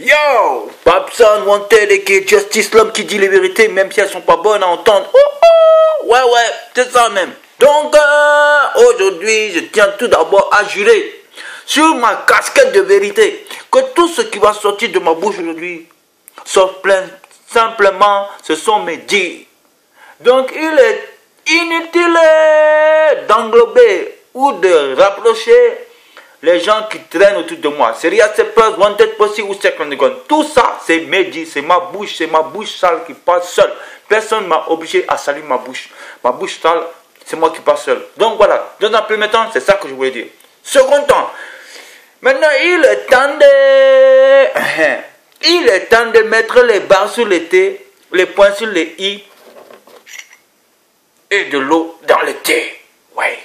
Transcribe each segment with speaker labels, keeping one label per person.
Speaker 1: Yo, Babson, Wanted et Justice, l'homme qui dit les vérités, même si elles sont pas bonnes à entendre. Ouais, c'est ça même. Donc, aujourd'hui, je tiens tout d'abord à jurer sur ma casquette de vérité que tout ce qui va sortir de ma bouche aujourd'hui, sauf plein, simplement, ce sont mes dires. Donc, il est inutile d'englober ou de rapprocher les gens qui traînent autour de moi. Serious Plus, Wanted Pussy ou Second Gun. Tout ça, c'est mes dires, c'est ma bouche sale qui passe seule. Personne ne m'a obligé à salir ma bouche. Ma bouche sale, c'est moi qui passe seul. Donc voilà, dans un premier temps, c'est ça que je voulais dire. Second temps, maintenant il est temps de mettre les barres sur les T, les points sur les I et de l'eau dans le thé. Ouais.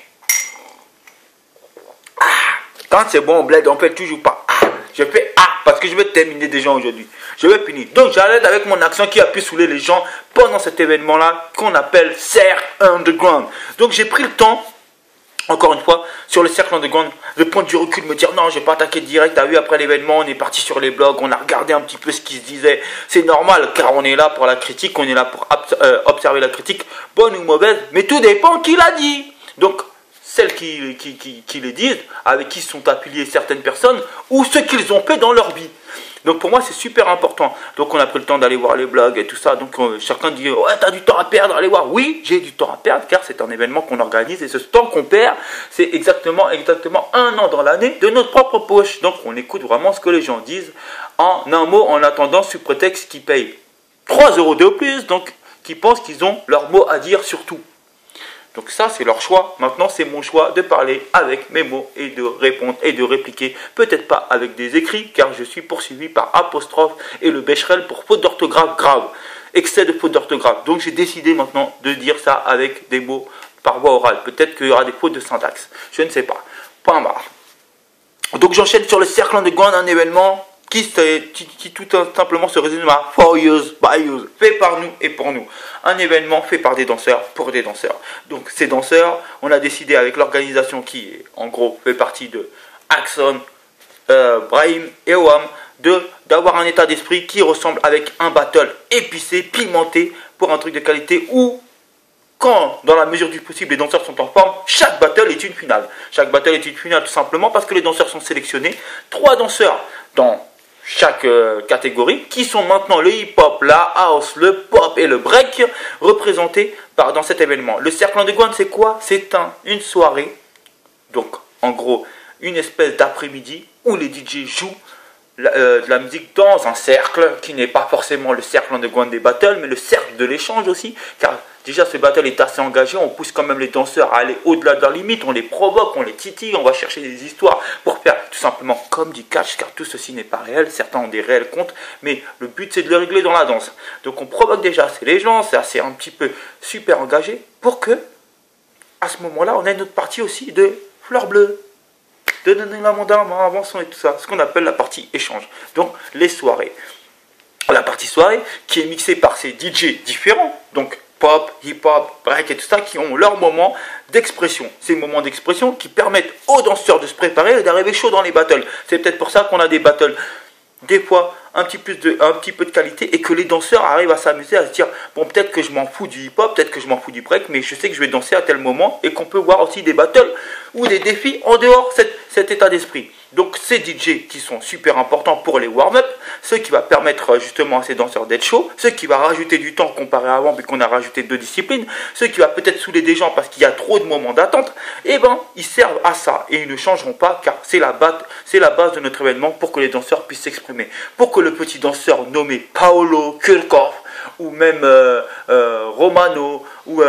Speaker 1: Quand c'est bon au bled, on fait toujours pas A. Je fais A parce que je vais terminer des gens aujourd'hui. Je vais finir. Donc j'arrête avec mon accent qui a pu saouler les gens pendant cet événement-là qu'on appelle Cercle Underground. Donc j'ai pris le temps, encore une fois, sur le Cercle Underground, de prendre du recul, me dire non, je vais pas attaquer direct. T'as vu, après l'événement, on est parti sur les blogs, on a regardé un petit peu ce qui se disait. C'est normal car on est là pour la critique, on est là pour observer la critique, bonne ou mauvaise, mais tout dépend qui l'a dit. Donc celles qui les disent, avec qui sont affiliées certaines personnes, ou ce qu'ils ont fait dans leur vie. Donc pour moi c'est super important. Donc on a pris le temps d'aller voir les blogs et tout ça. Donc chacun dit ouais, t'as du temps à perdre, allez voir. Oui, j'ai du temps à perdre car c'est un événement qu'on organise et ce temps qu'on perd, c'est exactement 1 an dans l'année de notre propre poche. Donc on écoute vraiment ce que les gens disent en un mot, en attendant sous prétexte qu'ils payent 3 € de plus, donc qui pensent qu'ils ont leur mot à dire sur tout. Donc ça, c'est leur choix. Maintenant, c'est mon choix de parler avec mes mots et de répondre et de répliquer. Peut-être pas avec des écrits, car je suis poursuivi par apostrophe et le Becherel pour faute d'orthographe grave. Excès de faute d'orthographe. Donc j'ai décidé maintenant de dire ça avec des mots par voie orale. Peut-être qu'il y aura des fautes de syntaxe. Je ne sais pas. Point barre. Donc j'enchaîne sur le Cercle Underground, un événement qui tout simplement se résume à For Use by Use, fait par nous et pour nous. Un événement fait par des danseurs pour des danseurs. Donc ces danseurs, on a décidé avec l'organisation qui en gros fait partie de Axon, Brahim et Oam, d'avoir un état d'esprit qui ressemble avec un battle épicé, pimenté, pour un truc de qualité où, quand, dans la mesure du possible, les danseurs sont en forme, chaque battle est une finale. Chaque battle est une finale tout simplement parce que les danseurs sont sélectionnés. 3 danseurs dans chaque catégorie, qui sont maintenant le hip-hop, la house, le pop et le break, représentés dans cet événement. Le Cercle Underground, c'est quoi? C'est une soirée, donc en gros, une espèce d'après-midi où les DJ jouent de la musique dans un cercle, qui n'est pas forcément le Cercle Underground des battles, mais le cercle de l'échange aussi, car déjà ce battle est assez engagé, on pousse quand même les danseurs à aller au-delà de leurs limites, on les provoque, on les titille, on va chercher des histoires pour faire tout simplement comme du catch, car tout ceci n'est pas réel, certains ont des réels comptes, mais le but c'est de le régler dans la danse. Donc on provoque déjà les gens, c'est assez un petit peu super engagé, pour que, à ce moment-là, on ait notre partie aussi de fleurs bleues, de donner la mandat, avançons et tout ça, ce qu'on appelle la partie échange. Donc les soirées. La partie soirée qui est mixée par ces DJ différents, donc pop, hip-hop, break et tout ça, qui ont leur moment d'expression. Ces moments d'expression qui permettent aux danseurs de se préparer et d'arriver chaud dans les battles. C'est peut-être pour ça qu'on a des battles, des fois un petit peu de qualité, et que les danseurs arrivent à s'amuser, à se dire bon, peut-être que je m'en fous du hip-hop, peut-être que je m'en fous du break, mais je sais que je vais danser à tel moment, et qu'on peut voir aussi des battles ou des défis en dehors cet état d'esprit. Donc ces DJ qui sont super importants pour les warm-up, ce qui va permettre justement à ces danseurs d'être chauds, ce qui va rajouter du temps comparé à avant, puis qu'on a rajouté 2 disciplines, ce qui va peut-être saouler des gens parce qu'il y a trop de moments d'attente, et ben ils servent à ça et ils ne changeront pas, car c'est la base de notre événement pour que les danseurs puissent s'exprimer, pour que le petit danseur nommé Paolo Kurkov ou même Romano ou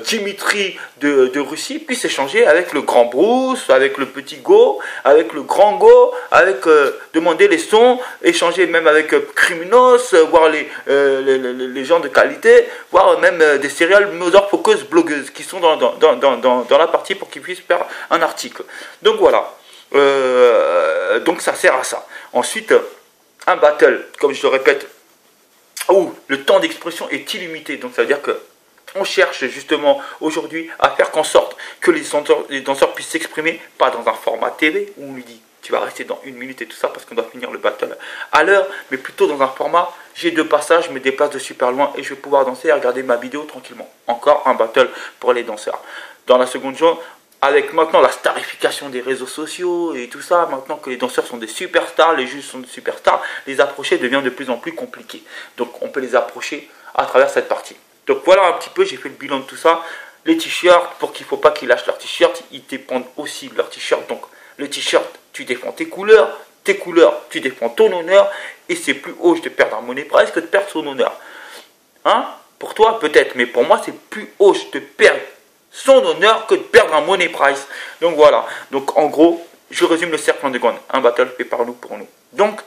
Speaker 1: Dimitri de Russie puisse échanger avec le grand Bruce, avec le petit Go, avec le grand Go, avec demander les sons, échanger même avec Criminos, voir les gens de qualité, voir même des serial Mother Focus blogueuses qui sont dans la partie pour qu'ils puissent faire un article. Donc voilà, donc ça sert à ça. Ensuite, un battle, comme je le répète, où le temps d'expression est illimité. Donc ça veut dire que on cherche justement aujourd'hui à faire qu'en sorte que les danseurs puissent s'exprimer, pas dans un format TV où on lui dit tu vas rester dans 1 minute et tout ça parce qu'on doit finir le battle à l'heure, mais plutôt dans un format, j'ai 2 passages, je me déplace de super loin et je vais pouvoir danser et regarder ma vidéo tranquillement. Encore un battle pour les danseurs. Dans la seconde journée, avec maintenant la starification des réseaux sociaux et tout ça, maintenant que les danseurs sont des superstars, les juges sont des superstars, les approcher devient de plus en plus compliqué. Donc on peut les approcher à travers cette partie. Donc voilà un petit peu, j'ai fait le bilan de tout ça. Les t-shirts, pour qu'il ne faut pas qu'ils lâchent leurs t-shirts, ils dépendent aussi de leurs t-shirts. Donc le t-shirt, tu défends tes couleurs, tu défends ton honneur, et c'est plus hoche de perdre un money prize que de perdre son honneur. Hein? Pour toi peut-être, mais pour moi c'est plus hoche de perdre son honneur que de perdre un money prize. Donc voilà, donc en gros, je résume le cercle underground, un battle fait par nous pour nous. Donc,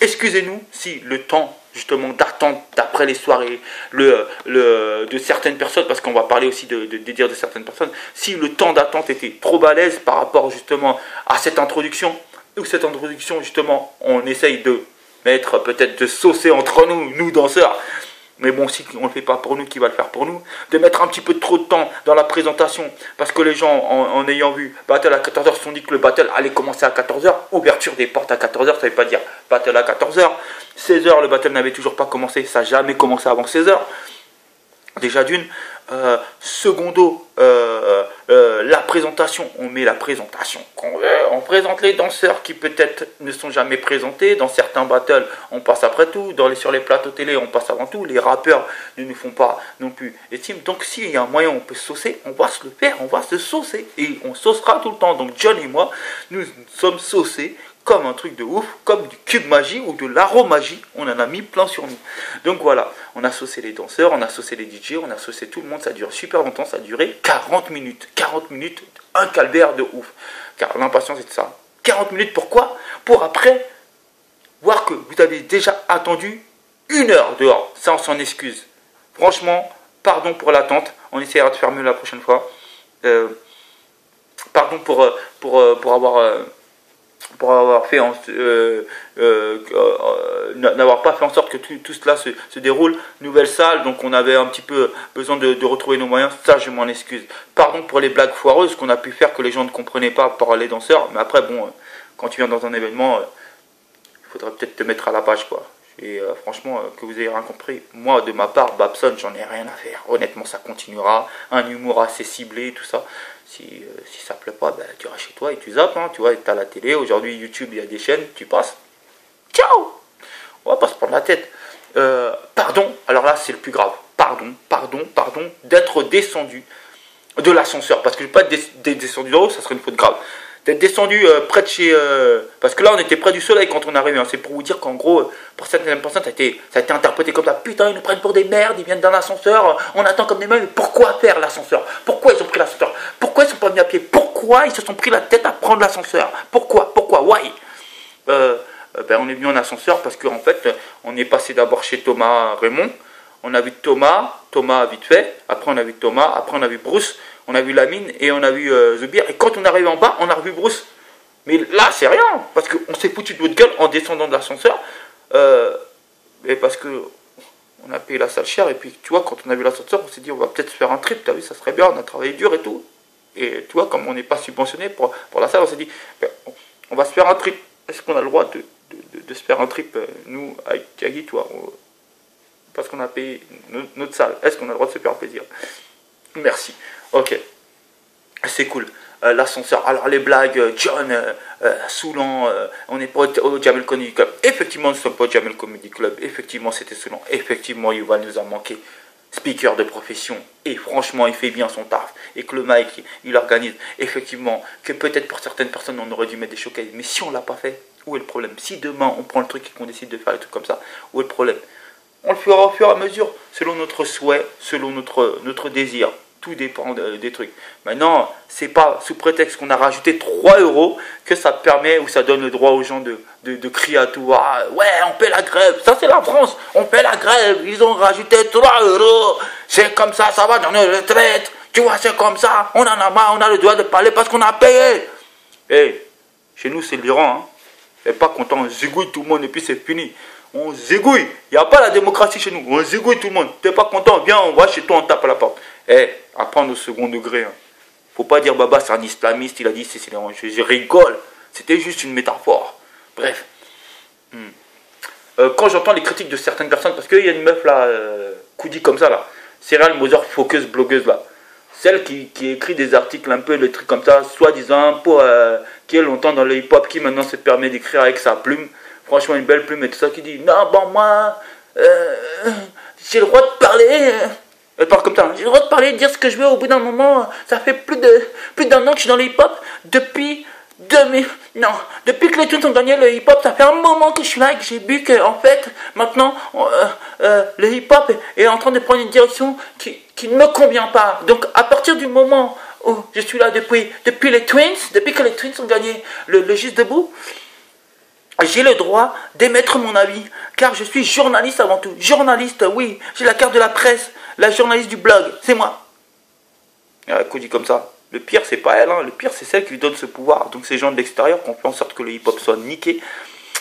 Speaker 1: excusez-nous si le temps justement d'attente d'après les soirées de certaines personnes, parce qu'on va parler aussi des dires de certaines personnes, si le temps d'attente était trop balèze par rapport justement à cette introduction, ou cette introduction justement on essaye de mettre peut-être de saucer entre nous danseurs, mais bon, si on ne le fait pas pour nous, qui va le faire pour nous? De mettre un petit peu trop de temps dans la présentation, parce que les gens, en ayant vu Battle à 14h, se sont dit que le Battle allait commencer à 14h. Ouverture des portes à 14h, ça ne veut pas dire Battle à 14h. 16h, le Battle n'avait toujours pas commencé, ça n'a jamais commencé avant 16h. Déjà d'une. Secondo, la présentation, on met la présentation qu'on veut, on présente les danseurs qui peut-être ne sont jamais présentés, dans certains battles on passe après tout, sur les plateaux télé on passe avant tout, les rappeurs ne nous font pas non plus estime, donc s'il y a un moyen on peut se saucer, on va se le faire, on va se saucer, et on saucera tout le temps. Donc John et moi, nous sommes saucés comme un truc de ouf, comme du cube magie ou de l'aromagie, on en a mis plein sur nous. Donc voilà, on a saucé les danseurs, on a saucé les DJ, on a saucé tout le monde, ça a duré super longtemps, ça a duré 40 minutes. 40 minutes, un calvaire de ouf. Car l'impatience c'est ça. 40 minutes, pourquoi? Pour après voir que vous avez déjà attendu 1 heure dehors. Ça, on s'en excuse. Franchement, pardon pour l'attente, on essaiera de faire mieux la prochaine fois. Pardon pour avoir fait n'avoir pas fait en sorte que tout cela se déroule. Nouvelle salle, donc on avait un petit peu besoin de retrouver nos moyens, ça je m'en excuse. Pardon pour les blagues foireuses qu'on a pu faire que les gens ne comprenaient pas par les danseurs, mais après bon, quand tu viens dans un événement, il faudrait peut-être te mettre à la page quoi. Et franchement, que vous ayez rien compris, moi de ma part, Babson, j'en ai rien à faire. Honnêtement, ça continuera, un humour assez ciblé, tout ça. Si ça plaît pas, ben, tu restes chez toi et tu zappes, hein, tu vois, tu as la télé, aujourd'hui YouTube, il y a des chaînes, tu passes. Ciao! On va pas se prendre la tête. Pardon, alors là c'est le plus grave. Pardon d'être descendu de l'ascenseur. Parce que je ne vais pas être descendu de haut, ça serait une faute grave. D'être descendu près de chez... parce que là on était près du soleil quand on arrivait. Hein. C'est pour vous dire qu'en gros, pour certaines personnes, ça a été interprété comme ça. Putain, ils nous prennent pour des merdes, ils viennent dans l'ascenseur, on attend comme des merdes. Mais pourquoi faire l'ascenseur? Pourquoi ils ont pris l'ascenseur? Pourquoi ils sont pas venus à pied? Pourquoi ils se sont pris la tête à prendre l'ascenseur? Pourquoi? Why? Ben, on est venu en ascenseur parce qu'en fait, on est passé d'abord chez Thomas Raymond. On a vu Thomas vite fait. Après on a vu Thomas, après on a vu Bruce. On a vu Lamine et on a vu Zubir. Et quand on est arrivé en bas, on a revu Bruce. Mais là, c'est rien. Parce qu'on s'est foutu de votre gueule en descendant de l'ascenseur. Et parce que on a payé la salle chère. Et puis, tu vois, quand on a vu l'ascenseur, on s'est dit, on va peut-être se faire un trip. Tu as vu, ça serait bien. On a travaillé dur et tout. Et tu vois, comme on n'est pas subventionné pour la salle, on s'est dit, ben, on va se faire un trip. Est-ce qu'on a le droit de se faire un trip, nous, avec Kagi, toi parce qu'on a payé notre salle. Est-ce qu'on a le droit de se faire plaisir? Merci. Ok. C'est cool. L'ascenseur. Alors les blagues, John, saoulant, on n'est pas au Jamel Comedy Club. Effectivement, nous ne sommes pas au Jamel Comedy Club. Effectivement, c'était saoulant. Effectivement, Yuval nous a manqué. Speaker de profession. Et franchement, il fait bien son taf. Et que le Mike, il organise. Effectivement, que peut-être pour certaines personnes, on aurait dû mettre des showcases. Mais si on ne l'a pas fait, où est le problème? Si demain, on prend le truc et qu'on décide de faire des trucs comme ça, où est le problème? On le fera au fur et à mesure, selon notre souhait, selon notre désir. Tout dépend des trucs. Maintenant, c'est pas sous prétexte qu'on a rajouté 3 € que ça permet ou ça donne le droit aux gens de crier à tout. Ah, ouais, on fait la grève. Ça, c'est la France. On fait la grève. Ils ont rajouté 3 €. C'est comme ça, ça va dans nos retraites. Tu vois, c'est comme ça. On en a marre, on a le droit de parler parce qu'on a payé. Hey, chez nous, c'est l'Iran. Hein. Et pas content, on zigouille tout le monde et puis c'est fini. On zigouille. Il n'y a pas la démocratie chez nous. On zigouille tout le monde. T'es pas content, viens, on va chez toi, on tape à la porte. Apprendre au second degré. Hein. Faut pas dire Baba, c'est un islamiste, il a dit c'est l'Iran. Je rigole. C'était juste une métaphore. Bref. Quand j'entends les critiques de certaines personnes, parce qu'il y a une meuf là, Koudi comme ça là, Serial Mother Focus blogueuse là, celle qui écrit des articles un peu, des trucs comme ça, soi-disant pour qui est longtemps dans le hip-hop, qui maintenant se permet d'écrire avec sa plume, franchement une belle plume et tout ça, qui dit non bon moi j'ai le droit de parler. Elle parle comme ça, j'ai le droit de parler, de dire ce que je veux. Au bout d'un moment, ça fait plus d'un an que je suis dans le hip-hop. Depuis que les Twins ont gagné le hip-hop, ça fait un moment que je suis là et que j'ai vu que, en fait, maintenant, le hip-hop est en train de prendre une direction qui ne me convient pas. Donc, à partir du moment où je suis là depuis que les Twins ont gagné le Juste Debout, j'ai le droit d'émettre mon avis, car je suis journaliste avant tout. Journaliste, oui, j'ai la carte de la presse, la journaliste du blog, c'est moi. Qu'on dit comme ça. Le pire, c'est pas elle, hein. Le pire, c'est celle qui lui donne ce pouvoir. Donc, ces gens de l'extérieur qui ont fait en sorte que le hip-hop soit niqué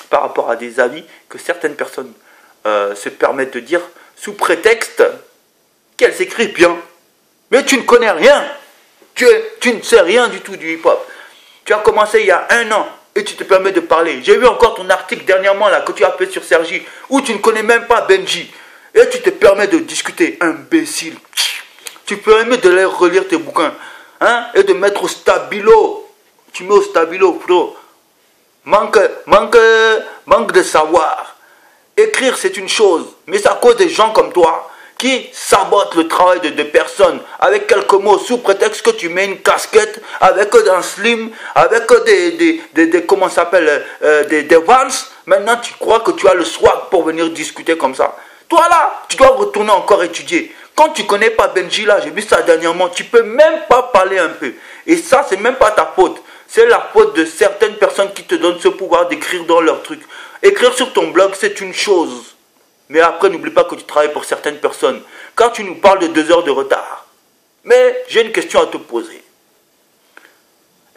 Speaker 1: par rapport à des avis que certaines personnes se permettent de dire sous prétexte qu'elles écrivent bien. Mais tu ne connais rien. Tu ne sais rien du tout du hip-hop. Tu as commencé il y a 1 an. Et tu te permets de parler. J'ai vu encore ton article dernièrement là que tu as fait sur Sergi, où tu ne connais même pas Benji. Et tu te permets de discuter, imbécile. Tu te permets de les relire tes bouquins. Hein, et de mettre au stabilo. Tu mets au stabilo, frérot. Manque de savoir. Écrire c'est une chose, mais c'est à cause des gens comme toi qui sabotent le travail de personnes avec quelques mots sous prétexte que tu mets une casquette avec un slim, avec des comment ça s'appelle, des Vans. Maintenant tu crois que tu as le swag pour venir discuter comme ça. Toi là, tu dois retourner encore étudier. Quand tu connais pas Benji là, j'ai vu ça dernièrement, tu peux même pas parler un peu. Et ça c'est même pas ta faute. C'est la faute de certaines personnes qui te donnent ce pouvoir d'écrire dans leurs trucs. Écrire sur ton blog c'est une chose. Mais après, n'oublie pas que tu travailles pour certaines personnes. Quand tu nous parles de 2 heures de retard. Mais j'ai une question à te poser.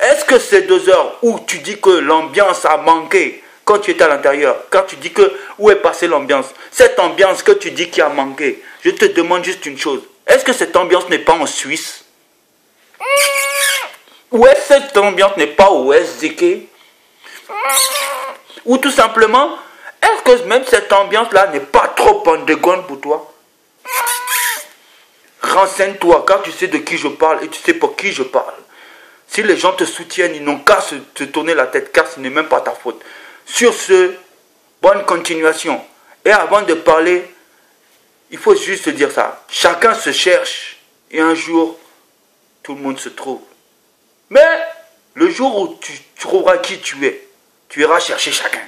Speaker 1: Est-ce que ces 2 heures où tu dis que l'ambiance a manqué quand tu étais à l'intérieur, quand tu dis que où est passée l'ambiance, cette ambiance que tu dis qui a manqué, je te demande juste une chose. Est-ce que cette ambiance n'est pas en Suisse? Ou est-ce que cette ambiance n'est pas au SDK? Ou tout simplement... est-ce que même cette ambiance-là n'est pas trop underground pour toi? Renseigne-toi, car tu sais de qui je parle et tu sais pour qui je parle. Si les gens te soutiennent, ils n'ont qu'à se tourner la tête, car ce n'est même pas ta faute. Sur ce, bonne continuation. Et avant de parler, il faut juste dire ça. Chacun se cherche et un jour, tout le monde se trouve. Mais le jour où tu trouveras qui tu es, tu iras chercher chacun.